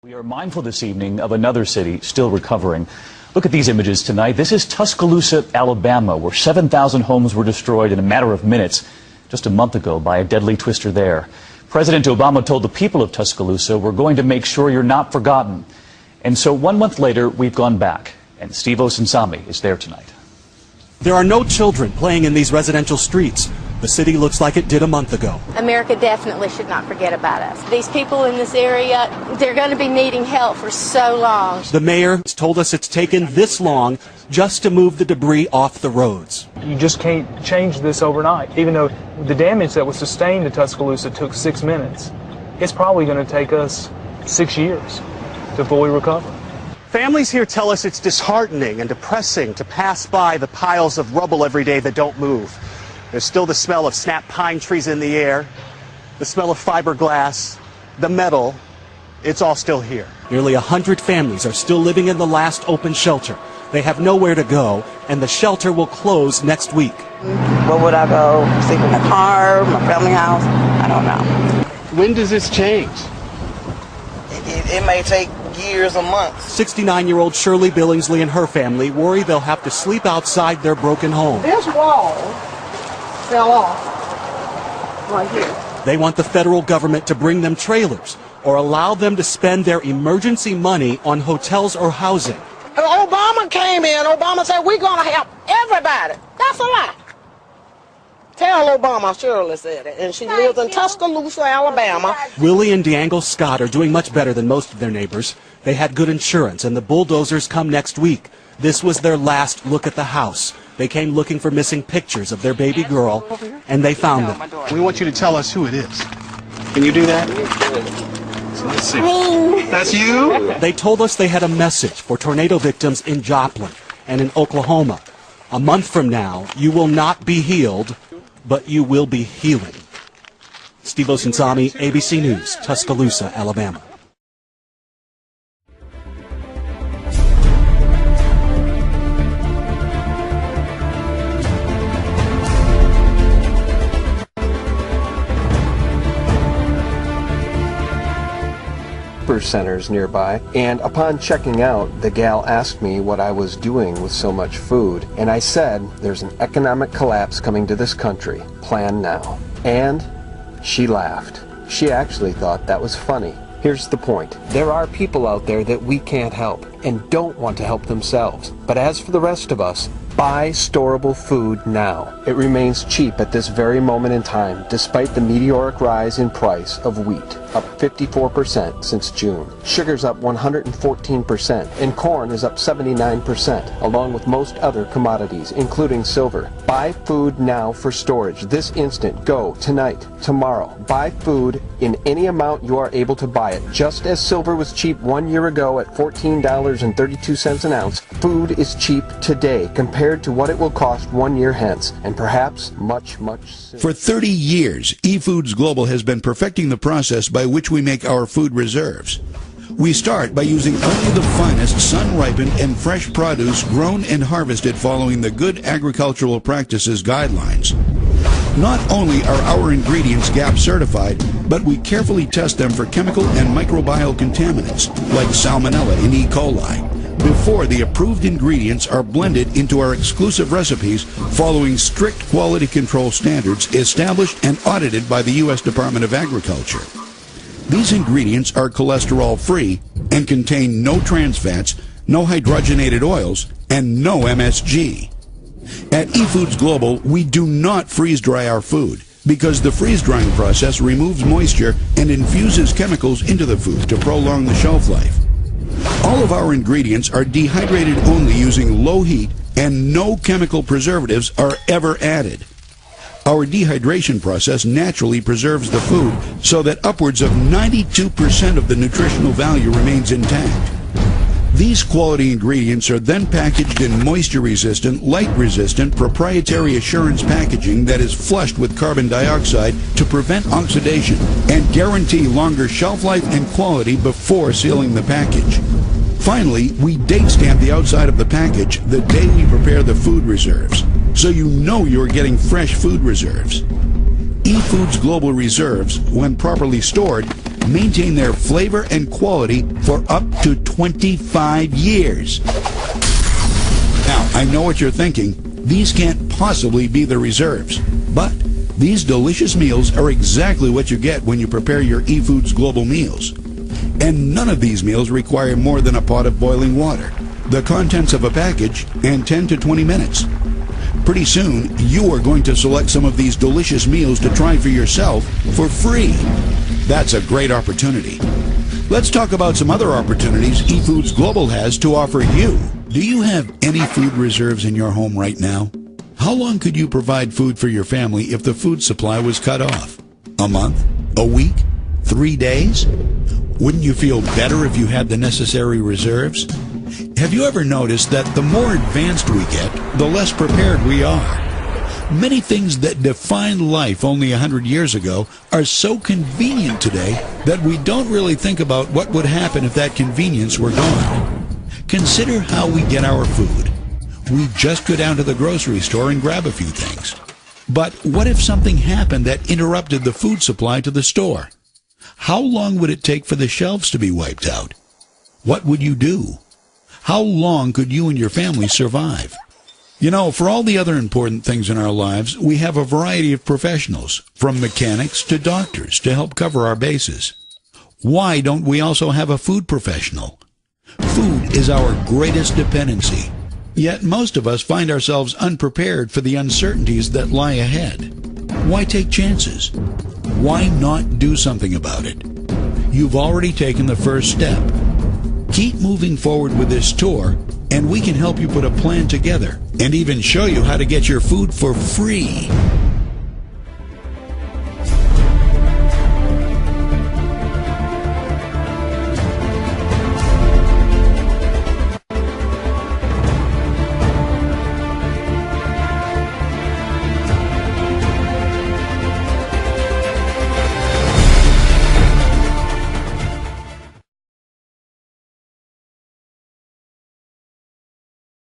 We are mindful this evening of another city still recovering. Look at these images tonight. This is Tuscaloosa, Alabama, where 7,000 homes were destroyed in a matter of minutes just a month ago by a deadly twister there. President Obama told the people of Tuscaloosa, "We're going to make sure you're not forgotten." And so 1 month later, we've gone back, and Steve Osunsami is there tonight. There are no children playing in these residential streets. The city looks like it did a month ago. America definitely should not forget about us. These people in this area, they're going to be needing help for so long. The mayor has told us it's taken this long just to move the debris off the roads. You just can't change this overnight. Even though the damage that was sustained to Tuscaloosa took 6 minutes, it's probably going to take us 6 years to fully recover. Families here tell us it's disheartening and depressing to pass by the piles of rubble every day that don't move. There's still the smell of snap pine trees in the air, the smell of fiberglass, the metal. It's all still here. Nearly 100 families are still living in the last open shelter. They have nowhere to go, and the shelter will close next week. Where would I go? Sleep in the car, my family house? I don't know. When does this change? It may take years or months. 69-year-old Shirley Billingsley and her family worry they'll have to sleep outside their broken home. This wall fell off right here. They want the federal government to bring them trailers or allow them to spend their emergency money on hotels or housing. Obama came in. Obama said, we're going to help everybody. That's a lie. Tell Obama Shirley said it. And she lives in Tuscaloosa, Alabama. Willie and D'Angle Scott are doing much better than most of their neighbors. They had good insurance, and the bulldozers come next week. This was their last look at the house. They came looking for missing pictures of their baby girl, and they found them. We want you to tell us who it is. Can you do that? So let's see. That's you? They told us they had a message for tornado victims in Joplin and in Oklahoma. A month from now, you will not be healed, but you will be healing. Steve Osunsami, ABC News, Tuscaloosa, Alabama. Centers nearby, and upon checking out, the gal asked me what I was doing with so much food, and I said, there's an economic collapse coming to this country. Plan now. And she laughed. She actually thought that was funny. Here's the point. There are people out there that we can't help and don't want to help themselves. But as for the rest of us, buy storable food now. It remains cheap at this very moment in time, despite the meteoric rise in price of wheat, up 54% since June. Sugar's up 114%, and corn is up 79%, along with most other commodities, including silver. Buy food now for storage. This instant. Go tonight, tomorrow. Buy food in any amount you are able to buy it. Just as silver was cheap 1 year ago at $14.32 an ounce, food is cheap today compared to what it will cost 1 year hence, and perhaps much, much sooner. For 30 years, eFoods Global has been perfecting the process by which we make our food reserves. We start by using only the finest sun-ripened and fresh produce grown and harvested following the Good Agricultural Practices guidelines. Not only are our ingredients GAP certified, but we carefully test them for chemical and microbial contaminants like Salmonella and E. coli before the approved ingredients are blended into our exclusive recipes following strict quality control standards established and audited by the U.S. Department of Agriculture. These ingredients are cholesterol-free and contain no trans fats, no hydrogenated oils, and no MSG. At eFoods Global, we do not freeze-dry our food because the freeze-drying process removes moisture and infuses chemicals into the food to prolong the shelf life. All of our ingredients are dehydrated only using low heat, and no chemical preservatives are ever added. Our dehydration process naturally preserves the food so that upwards of 92% of the nutritional value remains intact. These quality ingredients are then packaged in moisture-resistant, light-resistant, proprietary assurance packaging that is flushed with carbon dioxide to prevent oxidation and guarantee longer shelf life and quality before sealing the package. Finally, we date stamp the outside of the package the day we prepare the food reserves, so you know you're getting fresh food reserves. eFoods Global Reserves, when properly stored, maintain their flavor and quality for up to 25 years. Now, I know what you're thinking. These can't possibly be the reserves. But these delicious meals are exactly what you get when you prepare your eFoods Global meals. And none of these meals require more than a pot of boiling water, the contents of a package, and 10 to 20 minutes. Pretty soon, you are going to select some of these delicious meals to try for yourself for free. That's a great opportunity. Let's talk about some other opportunities eFoods Global has to offer you. Do you have any food reserves in your home right now? How long could you provide food for your family if the food supply was cut off? A month? A week? 3 days? Wouldn't you feel better if you had the necessary reserves? Have you ever noticed that the more advanced we get, the less prepared we are? Many things that defined life only 100 years ago are so convenient today that we don't really think about what would happen if that convenience were gone. Consider how we get our food. We just go down to the grocery store and grab a few things. But what if something happened that interrupted the food supply to the store? How long would it take for the shelves to be wiped out? What would you do? How long could you and your family survive? You know, for all the other important things in our lives, we have a variety of professionals, from mechanics to doctors, to help cover our bases. Why don't we also have a food professional? Food is our greatest dependency. Yet most of us find ourselves unprepared for the uncertainties that lie ahead. Why take chances? Why not do something about it? You've already taken the first step. Keep moving forward with this tour, and we can help you put a plan together and even show you how to get your food for free.